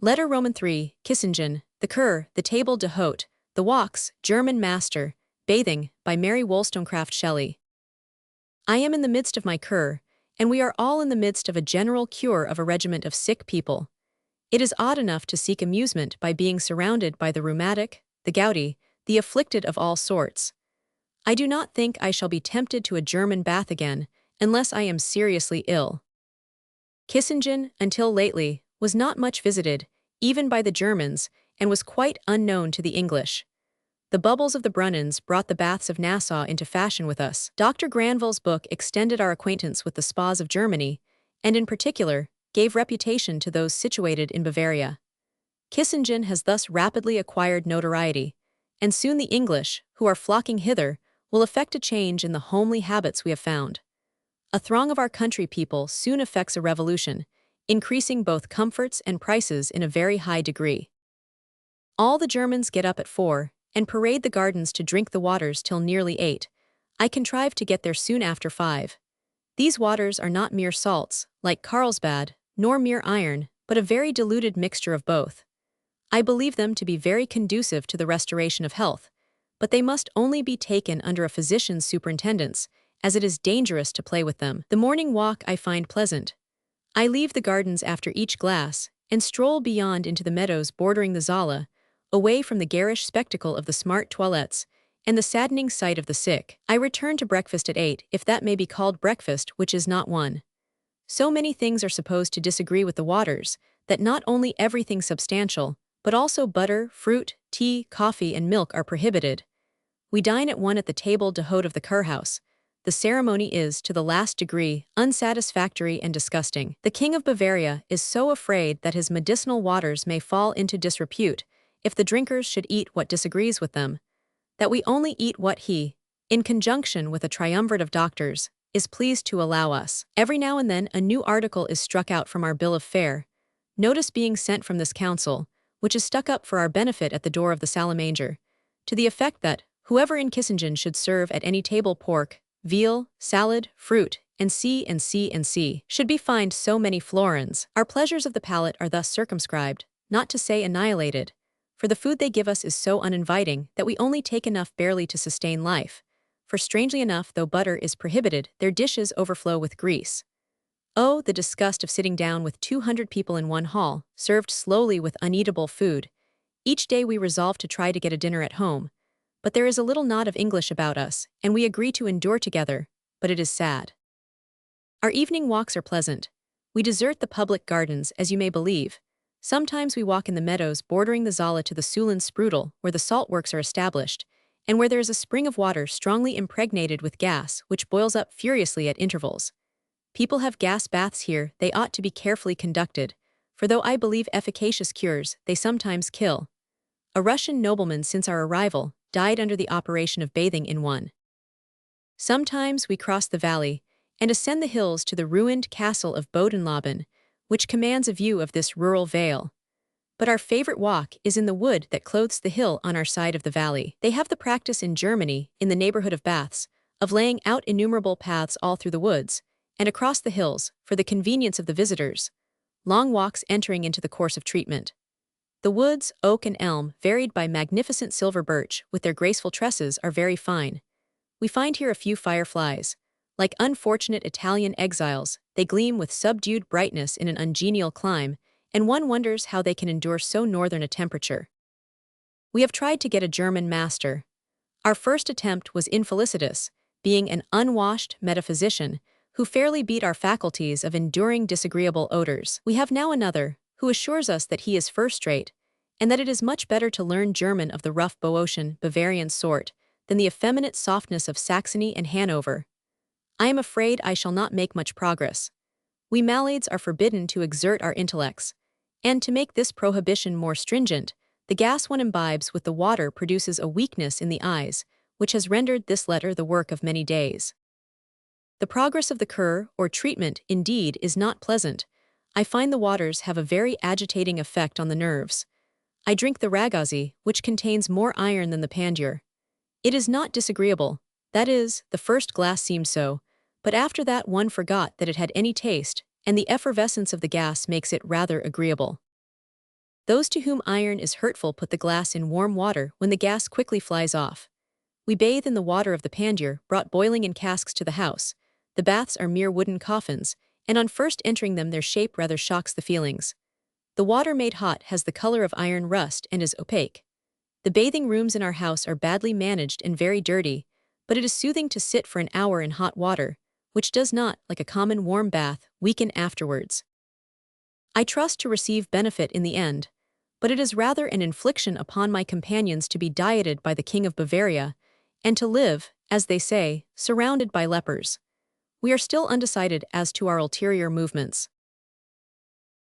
Letter Roman 3, Kissingen, the Kur, the table dHo, the walks, German master, bathing, by Mary Wollstonecraft Shelley. I am in the midst of my Kur, and we are all in the midst of a general cure of a regiment of sick people. It is odd enough to seek amusement by being surrounded by the rheumatic, the gouty, the afflicted of all sorts. I do not think I shall be tempted to a German bath again, unless I am seriously ill. Kissingen, until lately, was not much visited, even by the Germans, and was quite unknown to the English. The bubbles of the Brunnens brought the baths of Nassau into fashion with us. Dr. Granville's book extended our acquaintance with the spas of Germany, and in particular, gave reputation to those situated in Bavaria. Kissingen has thus rapidly acquired notoriety, and soon the English, who are flocking hither, will effect a change in the homely habits we have found. A throng of our country people soon effects a revolution, increasing both comforts and prices in a very high degree. All the Germans get up at 4, and parade the gardens to drink the waters till nearly 8. I contrive to get there soon after 5. These waters are not mere salts, like Carlsbad, nor mere iron, but a very diluted mixture of both. I believe them to be very conducive to the restoration of health, but they must only be taken under a physician's superintendence, as it is dangerous to play with them. The morning walk I find pleasant. I leave the gardens after each glass, and stroll beyond into the meadows bordering the Zala, away from the garish spectacle of the smart toilettes, and the saddening sight of the sick. I return to breakfast at 8, if that may be called breakfast, which is not one. So many things are supposed to disagree with the waters, that not only everything substantial, but also butter, fruit, tea, coffee, and milk are prohibited. We dine at 1 at the table dHo of the Kurhaus. The ceremony is, to the last degree, unsatisfactory and disgusting. The King of Bavaria is so afraid that his medicinal waters may fall into disrepute if the drinkers should eat what disagrees with them, that we only eat what he, in conjunction with a triumvirate of doctors, is pleased to allow us. Every now and then a new article is struck out from our bill of fare, notice being sent from this council, which is stuck up for our benefit at the door of the salamanger, to the effect that whoever in Kissingen should serve at any table pork, veal, salad, fruit, and C should be fined so many florins. Our pleasures of the palate are thus circumscribed, not to say annihilated, for the food they give us is so uninviting that we only take enough barely to sustain life, for strangely enough, though butter is prohibited, their dishes overflow with grease. Oh, the disgust of sitting down with 200 people in one hall, served slowly with uneatable food. Each day we resolve to try to get a dinner at home, but there is a little knot of English about us, and we agree to endure together, but it is sad. Our evening walks are pleasant. We desert the public gardens, as you may believe. Sometimes we walk in the meadows bordering the Zala to the Sulen Sprudel, where the salt works are established, and where there is a spring of water strongly impregnated with gas, which boils up furiously at intervals. People have gas baths here, they ought to be carefully conducted, for though I believe efficacious cures, they sometimes kill. A Russian nobleman since our arrival died under the operation of bathing in one. Sometimes we cross the valley and ascend the hills to the ruined castle of Bodenlaben, which commands a view of this rural vale. But our favorite walk is in the wood that clothes the hill on our side of the valley. They have the practice in Germany, in the neighborhood of baths, of laying out innumerable paths all through the woods, and across the hills, for the convenience of the visitors, long walks entering into the course of treatment. The woods, oak and elm, varied by magnificent silver birch, with their graceful tresses, are very fine. We find here a few fireflies. Like unfortunate Italian exiles, they gleam with subdued brightness in an ungenial clime, and one wonders how they can endure so northern a temperature. We have tried to get a German master. Our first attempt was infelicitous, being an unwashed metaphysician, who fairly beat our faculties of enduring disagreeable odors. We have now another, who assures us that he is first-rate, and that it is much better to learn German of the rough Boeotian, Bavarian sort, than the effeminate softness of Saxony and Hanover. I am afraid I shall not make much progress. We Malays are forbidden to exert our intellects, and to make this prohibition more stringent, the gas one imbibes with the water produces a weakness in the eyes, which has rendered this letter the work of many days. The progress of the cure, or treatment, indeed, is not pleasant. I find the waters have a very agitating effect on the nerves. I drink the ragozzi, which contains more iron than the pandur. It is not disagreeable, that is, the first glass seemed so, but after that one forgot that it had any taste, and the effervescence of the gas makes it rather agreeable. Those to whom iron is hurtful put the glass in warm water when the gas quickly flies off. We bathe in the water of the pandier, brought boiling in casks to the house. The baths are mere wooden coffins, and on first entering them their shape rather shocks the feelings. The water made hot has the color of iron rust and is opaque. The bathing rooms in our house are badly managed and very dirty, but it is soothing to sit for an hour in hot water, which does not, like a common warm bath, weaken afterwards. I trust to receive benefit in the end, but it is rather an infliction upon my companions to be dieted by the King of Bavaria, and to live, as they say, surrounded by lepers. We are still undecided as to our ulterior movements.